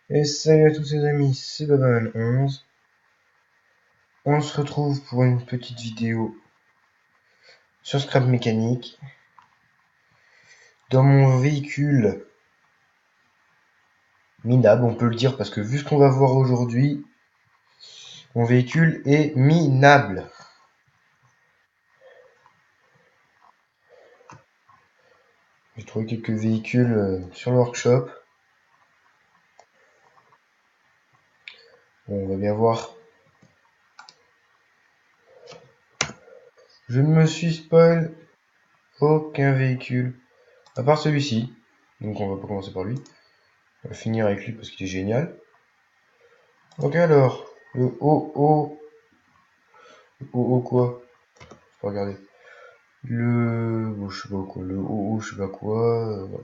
Et salut à tous les amis, c'est Baban11. On se retrouve pour une petite vidéo sur Scrap Mécanique. Dans mon véhicule minable, on peut le dire, parce que vu ce qu'on va voir aujourd'hui, mon véhicule est minable. J'ai trouvé quelques véhicules sur le workshop. Bon, on va bien voir. Je ne me suis spoil aucun véhicule, à part celui-ci. Donc on va pas commencer par lui. On va finir avec lui parce qu'il est génial. Donc alors, le OO... OO quoi? Faut regarder. Bon, je sais pas quoi, le OO, je sais pas quoi. Voilà.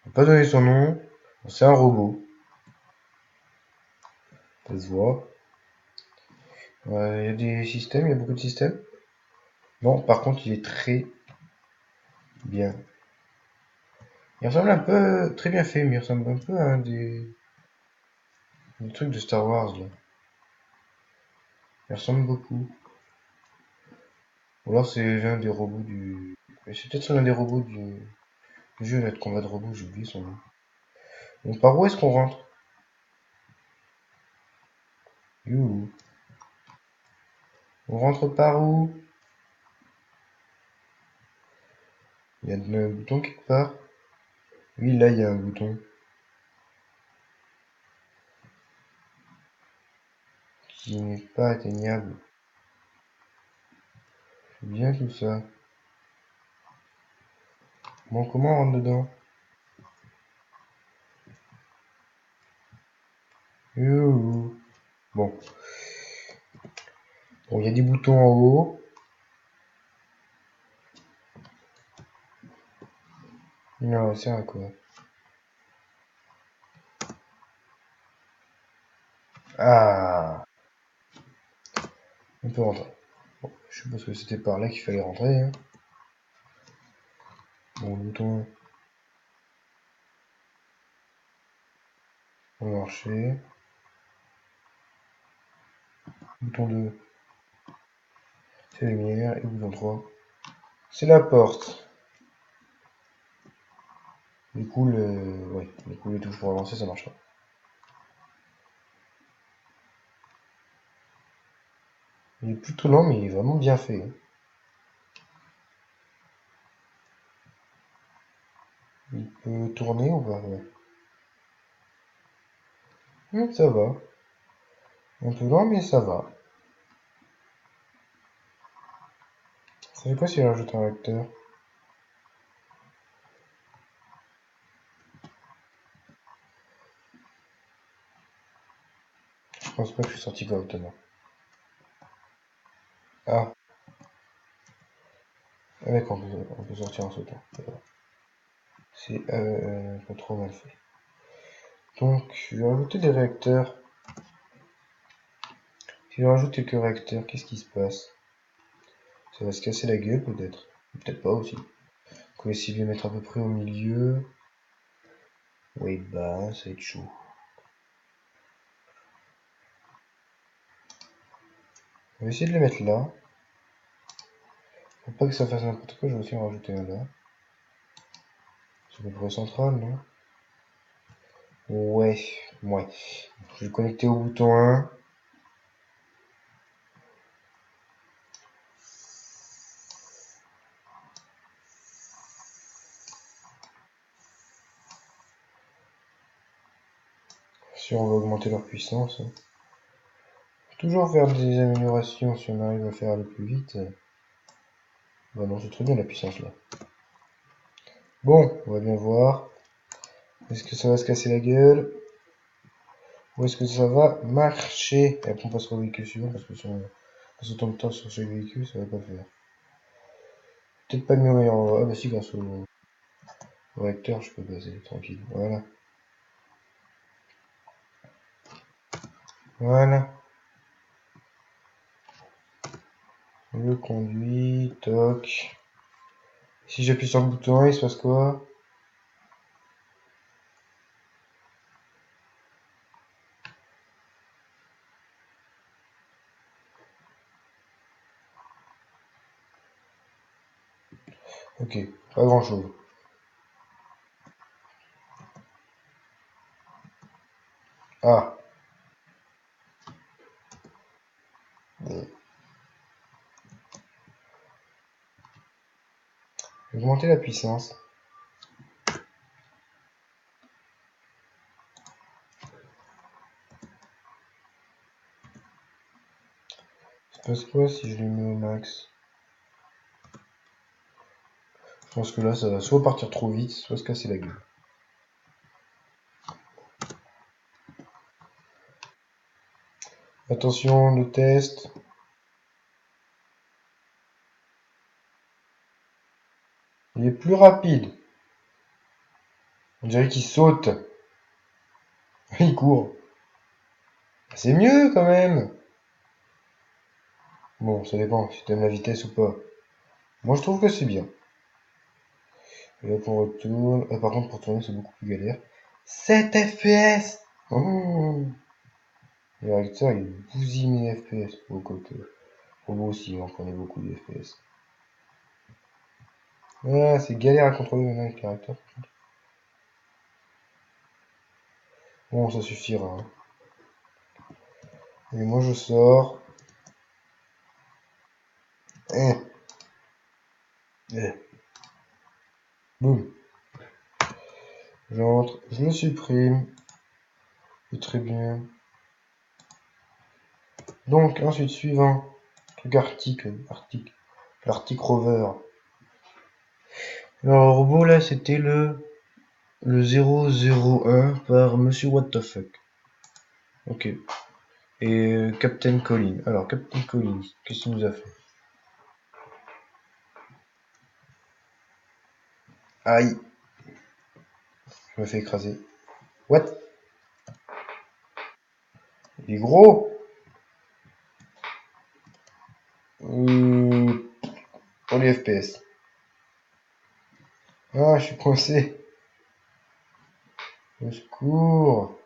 On va pas donner son nom. C'est un robot. Ça se voit. Il y a des systèmes, il y a beaucoup de systèmes. Non, par contre, il est très bien. Il ressemble un peu, très bien fait, mais il ressemble un peu à des trucs de Star Wars, là. Il ressemble beaucoup. Ou alors c'est l'un des robots du... Mais c'est peut-être l'un des robots du jeu, là, de combat de robots, j'ai oublié son nom. Donc par où est-ce qu'on rentre? Youhou. On rentre par où? Il y a un bouton quelque part? Oui, là, il y a un bouton qui n'est pas atteignable. C'est bien tout ça. Bon, comment on rentre dedans? Youhou. Bon. Bon, il y a des boutons en haut. Non, c'est à quoi? Ah, on peut rentrer. Bon, je suppose que c'était par là qu'il fallait rentrer, hein. Bon, le bouton va marcher. Bouton 2, c'est la lumière. Et bouton 3, c'est la porte. Du coup, ouais, du coup, les touches pour avancer, ça marche pas. Il est plutôt lent, mais il est vraiment bien fait, hein. Il peut tourner ou pas? Ouais. Ça va. Un peu lent, mais ça va. Ça fait quoi si je rajoute un acteur? Je pense pas que je suis sorti correctement. Ah, d'accord, on peut sortir en sautant. C'est pas trop mal fait. Donc, je vais rajouter des réacteurs. Si je rajoute quelques réacteurs, qu'est-ce qui se passe? Ça va se casser la gueule peut-être. Peut-être pas aussi. On va essayer de les mettre à peu près au milieu. Oui, bah, ça va être chaud. On va essayer de les mettre là. Pour pas que ça fasse n'importe quoi, je vais aussi en rajouter un là. C'est à peu près central, non? Ouais, ouais. Je vais le connecter au bouton 1. Si on va augmenter leur puissance, hein. Toujours faire des améliorations si on arrive à faire aller plus vite. Bah non, c'est très bien la puissance là. Bon, on va bien voir. Est-ce que ça va se casser la gueule? Ou est-ce que ça va marcher? Et après on passera au véhicule suivant parce que si on passe autant de temps sur chaque véhicule, ça va pas le faire. Peut-être pas mieux meilleur. Ah bah si, grâce au réacteur, je peux passer tranquille. Voilà. Voilà. Le conduit, toc. Si j'appuie sur le bouton 1, il se passe quoi? Ok, pas grand chose. Ah. Augmenter la puissance. Ça passe quoi si je le mets au max? Je pense que là, ça va soit partir trop vite, soit se casser la gueule. Attention, le test. Il est plus rapide. On dirait qu'il saute. Il court. C'est mieux quand même. Bon, ça dépend si t'aimes la vitesse ou pas. Moi, je trouve que c'est bien. Et là, pour retourner. Ah, par contre, pour tourner, c'est beaucoup plus galère. 7 FPS. Oh. Le réacteur, il bousille mes FPS. Au côté. Pour vous aussi, on prenait beaucoup de FPS. Ah, c'est galère à contrôler maintenant avec le réacteur. Bon, ça suffira. Hein. Et moi, je sors. Eh, eh. Boum. J'entre, je le supprime. Et très bien. Donc, ensuite, suivant. Truc Arctic. L'Arctic Rover. Alors, le robot, là, c'était le 001 par Monsieur What the Fuck. Ok. Et Captain Colin. Alors, Captain Colin, qu'est-ce qu'il nous a fait? Aïe. Je me fais écraser. What? Il est gros. Pour les FPS. Ah, je suis coincé. Au secours.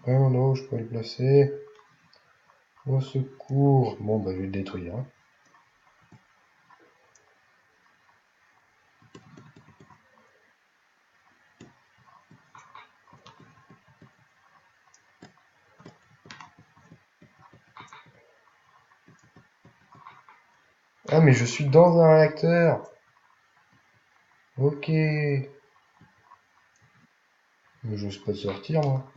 Un endroit où je peux le placer. Au secours. Bon, bah, je vais le détruire. Hein. Ah, mais je suis dans un réacteur. Ok. Mais j'ose pas sortir, moi.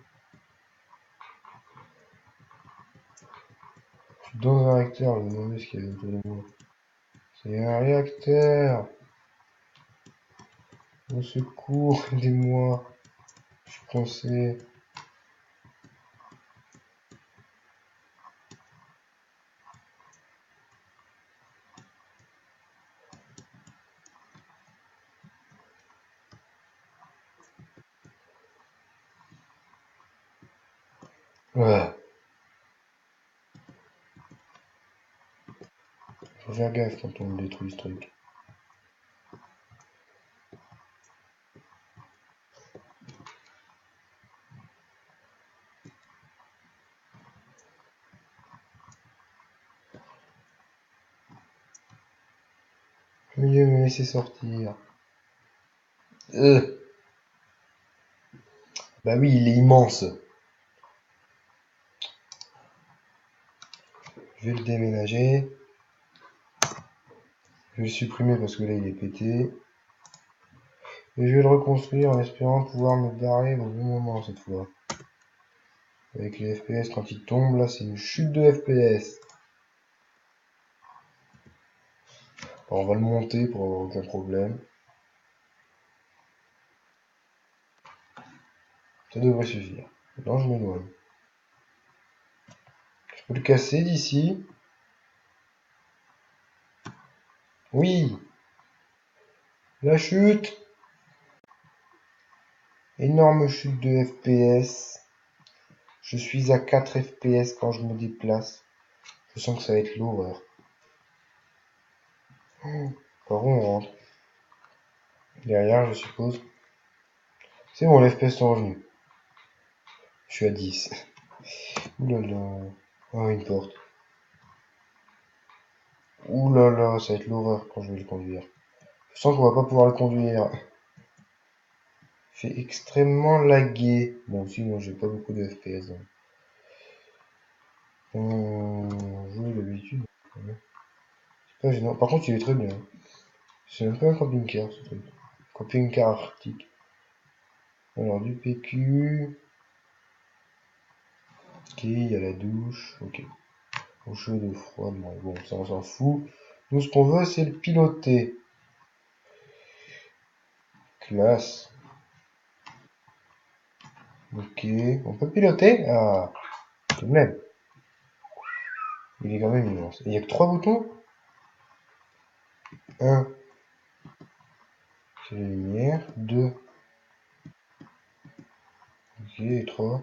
Je suis dans un réacteur, je me demandais ce qu'il y avait autour de moi. C'est un réacteur. Au secours, aidez-moi. Je suis coincé. Ouais. Faut faire gaffe quand on détruit ce truc. Mieux me laisser sortir. Euh. Bah oui, il est immense. Je vais le déménager. Je vais le supprimer parce que là il est pété. Et je vais le reconstruire en espérant pouvoir me barrer au bon moment cette fois. Avec les FPS quand il tombe, là c'est une chute de FPS. Alors, on va le monter pour avoir aucun problème. Ça devrait suffire. Maintenant je m'éloigne. Je peux le casser d'ici. Oui. La chute. Énorme chute de FPS. Je suis à 4 FPS quand je me déplace. Je sens que ça va être l'horreur. Par où on rentre? Derrière, je suppose. C'est bon, les FPS sont revenus. Je suis à 10. Ouh là là. Oh, une porte. Ouh là là, ça va être l'horreur quand je vais le conduire. Je sens qu'on va pas pouvoir le conduire. Fait extrêmement lagué. Bon, aussi, moi, j'ai pas beaucoup de FPS. Donc. On joue d'habitude. C'est pas gênant. Par contre, il est très bien. C'est un peu un camping-car, ce truc. Camping-car arctique. Alors, du PQ. Ok, il y a la douche. Ok. Eau chaude, eau froide. Bon, ça, on s'en fout. Nous, ce qu'on veut, c'est le piloter. Classe. Ok. On peut piloter? Ah, tout de même. Il est quand même immense. Il y a que 3 boutons? Un, c'est la lumière. Deux. Ok, et trois.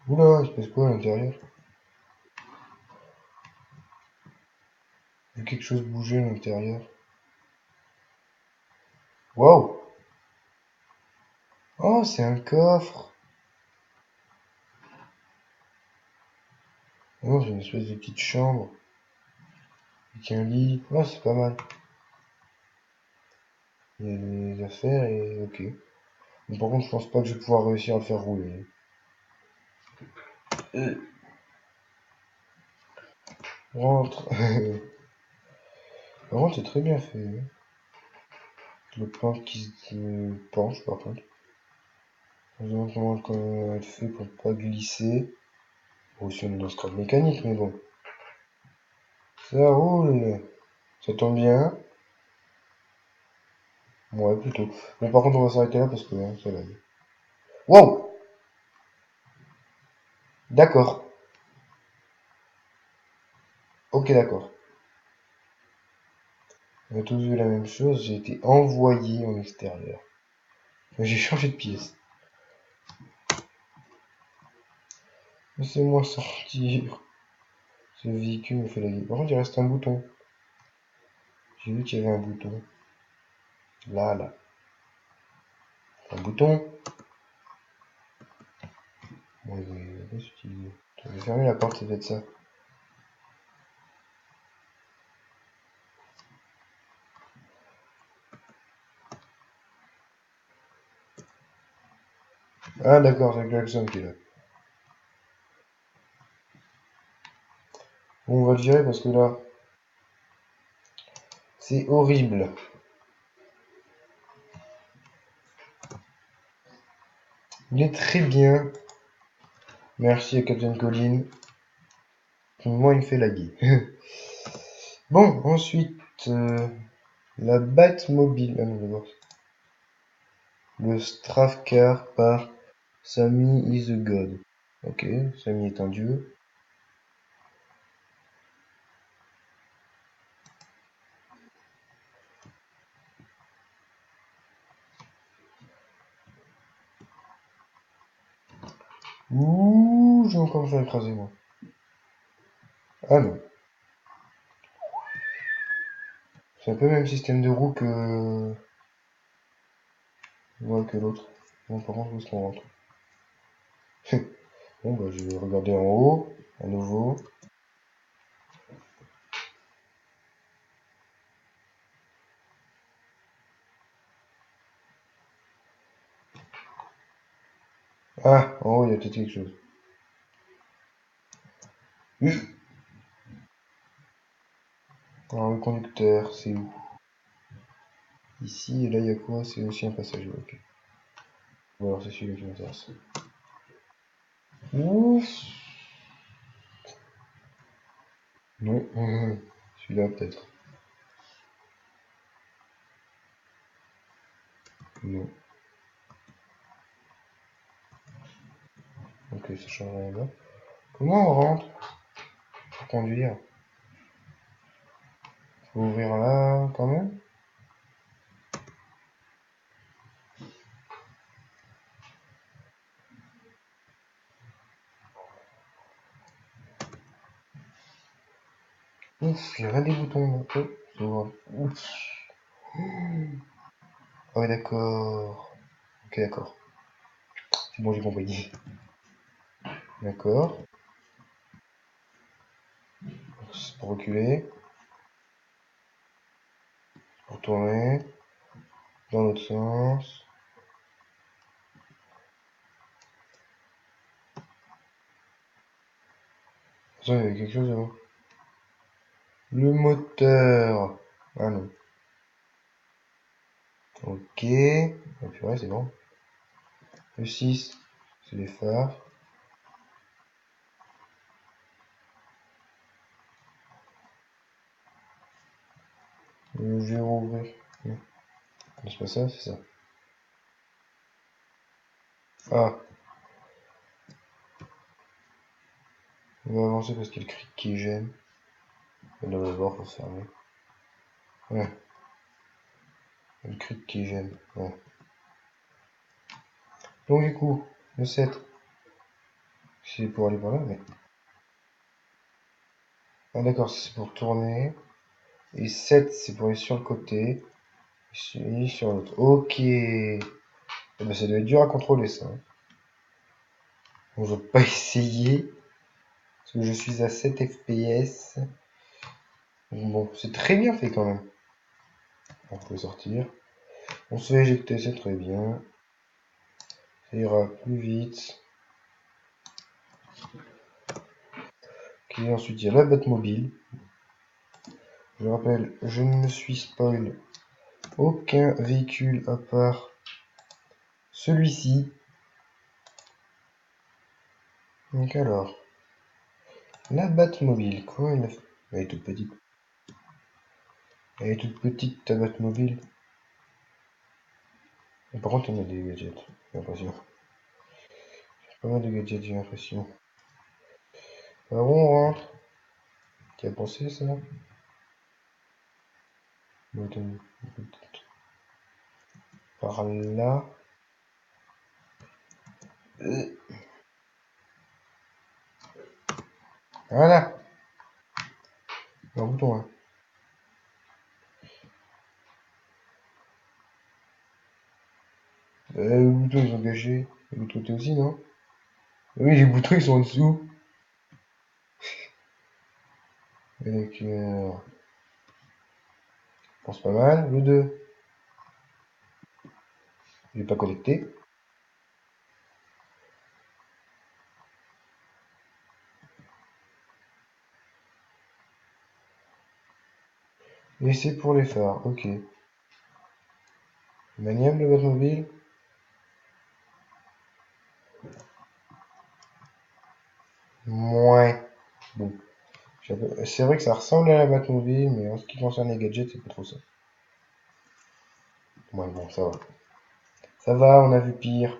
Oula, il se passe quoi à l'intérieur? J'ai vu quelque chose bouger à l'intérieur. Waouh! Oh, c'est un coffre! Oh, c'est une espèce de petite chambre. Avec un lit. Oh, c'est pas mal. Il y a des affaires et... Ok. Mais par contre, je pense pas que je vais pouvoir réussir à le faire rouler. Rentre. Par contre, c'est très bien fait. Le plan qui se penche, par contre. Je me demande comment elle fait pour pas glisser. Bon, si on est dans ce cadre mécanique, mais bon. Ça roule. Ça tombe bien. Ouais, plutôt. Bon, par contre, on va s'arrêter là parce que hein, ça va. Wow! D'accord. Ok, d'accord. On a tous vu la même chose. J'ai été envoyé en extérieur. J'ai changé de pièce. Laissez-moi sortir. Ce véhicule me fait la gueule. Par contre, il reste un bouton. J'ai vu qu'il y avait un bouton. Là, là. Un bouton. Bon, il va pas s'utiliser. Je vais fermer la porte, c'est peut-être ça. Ah, d'accord, c'est le klaxon qui est là. Bon, on va le gérer parce que là, c'est horrible. Il est très bien. Merci à Captain Colin. Moi, il me fait laguer. Bon, ensuite, la Batmobile. Ah non, d'abord. Le Strafcar par Sammy is a God. Ok, Sammy est un dieu. Ouh, je vais encore me faire écraser, moi. Ah non. C'est un peu le même système de roue que... Ouais, que l'autre. Bon, par contre, où est-ce qu'on rentre? Bon, bah, je vais regarder en haut, à nouveau. Ah, en haut, il y a peut-être quelque chose. Alors, le conducteur, c'est où? Ici, et là, il y a quoi? C'est aussi un passager, ok. Bon, alors, c'est celui-là qui m'intéresse. Ouf. Non, celui-là, peut-être. Non. Ok, ça change rien là. Comment on rentre pour conduire? Faut ouvrir là, quand même? Ouf, il y a rien des boutons. Oh, ça va. Ouf. Ah ouais, d'accord. Ok, d'accord. C'est bon, j'ai compris. D'accord. C'est pour reculer. Pour tourner. Dans l'autre sens. Attends, il y avait quelque chose là. Le moteur. Ah non. Ok. Ah, purée, c'est bon. Le 6, c'est les phares. Le verrou ouvert. Non, c'est pas ça, c'est ça. Ah, on va avancer parce qu'il y a le cri qui gêne. Et là, d'abord, faut se fermer. Ouais, le cri qui gêne. Ouais. Donc, du coup, le 7, c'est pour aller par là, mais. Ah, d'accord, c'est pour tourner. Et 7, c'est pour aller sur le côté. Et sur l'autre. Ok. Eh ben, ça doit être dur à contrôler, ça, hein. Bon, je vais pas essayer. Parce que je suis à 7 FPS. Bon, c'est très bien fait quand même. On peut sortir. On se fait éjecter, c'est très bien. Ça ira plus vite. Ok, ensuite il y a la Batmobile. Je rappelle, je ne me suis spoil aucun véhicule à part celui-ci. Donc alors, la Batmobile, quoi elle a fait? Elle est toute petite. Elle est toute petite ta Batmobile. Et par contre, il y a des gadgets, j'ai l'impression. Pas mal de gadgets, j'ai l'impression. Alors on rentre. Qui a pensé ça? Bon, attends, par là. Euh, Voilà. Un bouton là. Les boutons ils sont cachés. Les boutons t'es aussi, non? Oui, les boutons ils sont en dessous. D'accord. Bon, c'est pas mal. Le 2. Il est pas connecté. Et c'est pour les phares. Ok. Maniable le Batmobile. Moins. Bon. C'est vrai que ça ressemble à la Batmobile, mais en ce qui concerne les gadgets, c'est pas trop ça. Ouais, bon, ça va. Ça va, on a vu pire.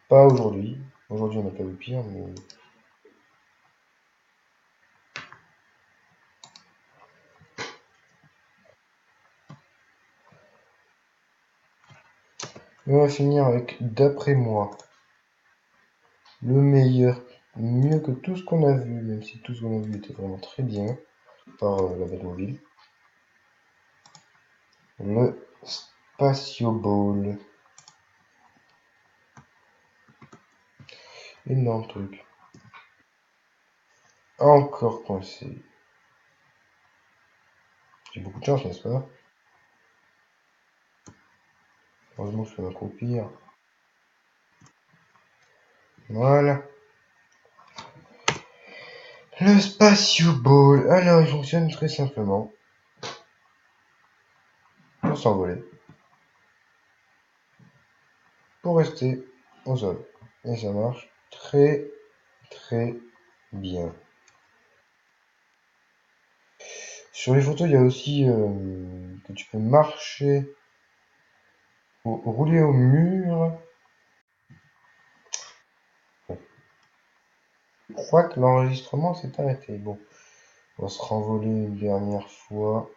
Pas aujourd'hui. Aujourd'hui, on n'a pas vu pire, mais. On va finir avec, d'après moi, le meilleur. Mieux que tout ce qu'on a vu, même si tout ce qu'on a vu était vraiment très bien, par la Batmobile. Le Spatio Ball. Énorme truc. Encore coincé. J'ai beaucoup de chance, n'est-ce pas? Heureusement, je peux m'accroupir. Voilà. Le Spatio Ball. Alors, il fonctionne très simplement. Pour s'envoler. Pour rester au sol. Et ça marche très, très bien. Sur les photos, il y a aussi que tu peux marcher ou rouler au mur. Bon, je crois que l'enregistrement s'est arrêté. Bon, on va se renvoler une dernière fois.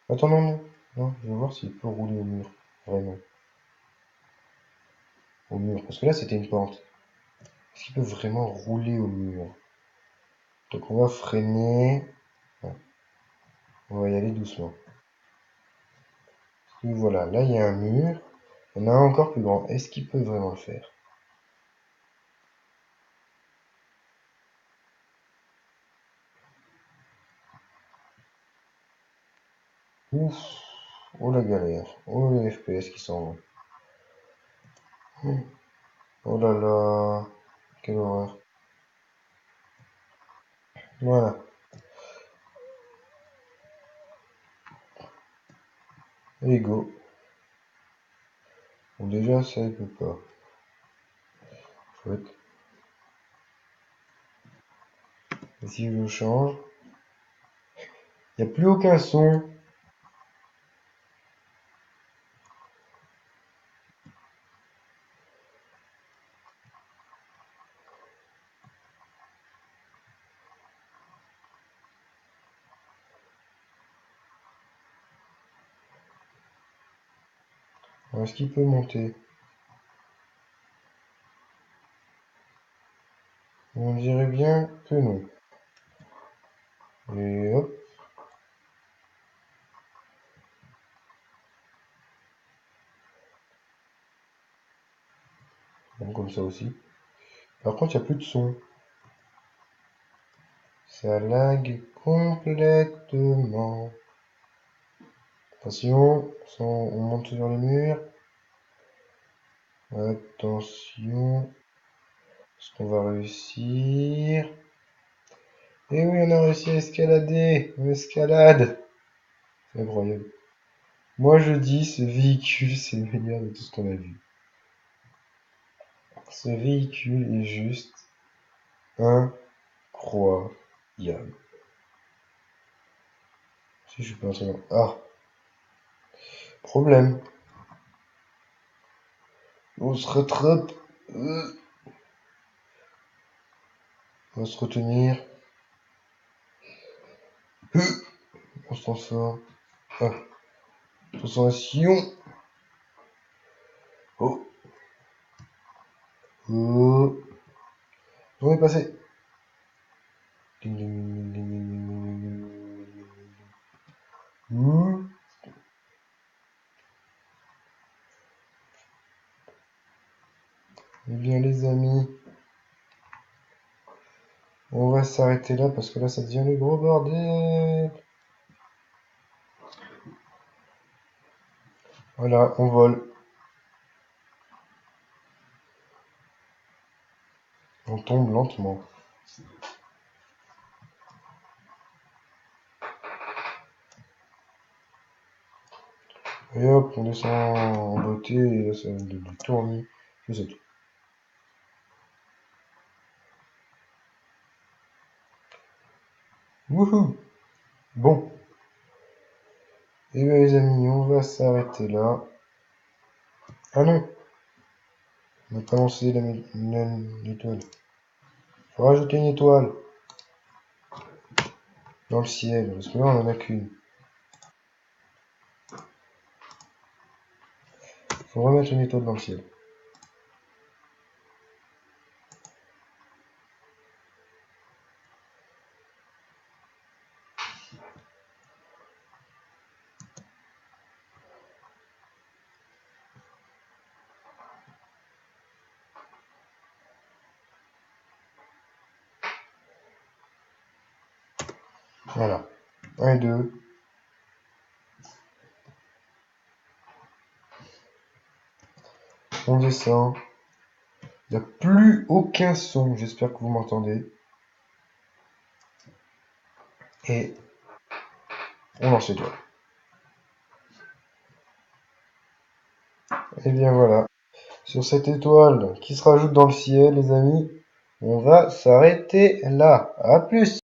Attends, non, non. Non, je vais voir s'il peut rouler au mur. Vraiment. Au mur. Parce que là, c'était une pente. Est-ce qu'il peut vraiment rouler au mur? Donc on va freiner. On va y aller doucement. Et voilà, là il y a un mur. Il y en a un encore plus grand. Est-ce qu'il peut vraiment le faire? Ouf. Oh la galère. Oh les FPS qui s'en vont. Oh là là. Quelle horreur. Voilà. Allez, go. Bon, déjà, ça, il peut pas. Chouette. Et si je change, il n'y a plus aucun son. Est-ce qu'il peut monter? On dirait bien que non. Et hop. Bon, comme ça aussi. Par contre, il n'y a plus de son. Ça lag complètement. Attention, on monte sur les murs. Attention. Est-ce qu'on va réussir? Et oui, on a réussi à escalader. On escalade. C'est incroyable. Moi, je dis, ce véhicule, c'est le meilleur de tout ce qu'on a vu. Ce véhicule est juste incroyable. Si je peux entrer dans... Ah, problème. On se rattrape. On va se retenir. On s'en sort. Ah, transformation. Oh. Oh. On est passé. Ding, ding, ding, ding, ding, ding, ding, ding, ding, ding. Eh bien, les amis, on va s'arrêter là parce que là, ça devient le gros bordel. Voilà, on vole. On tombe lentement. Et hop, on descend en beauté et là, ça va du tournis. C'est tout. Wouhou! Bon. Et bien, les amis, on va s'arrêter là. Ah non! On n'a pas lancé l'étoile. Faut rajouter une étoile dans le ciel, parce que là, on en a qu'une. Faut remettre une étoile dans le ciel. Voilà. 1 et 2. On descend. Il n'y a plus aucun son. J'espère que vous m'entendez. Et on lance l'étoile. Et bien voilà. Sur cette étoile qui se rajoute dans le ciel, les amis, on va s'arrêter là. À plus!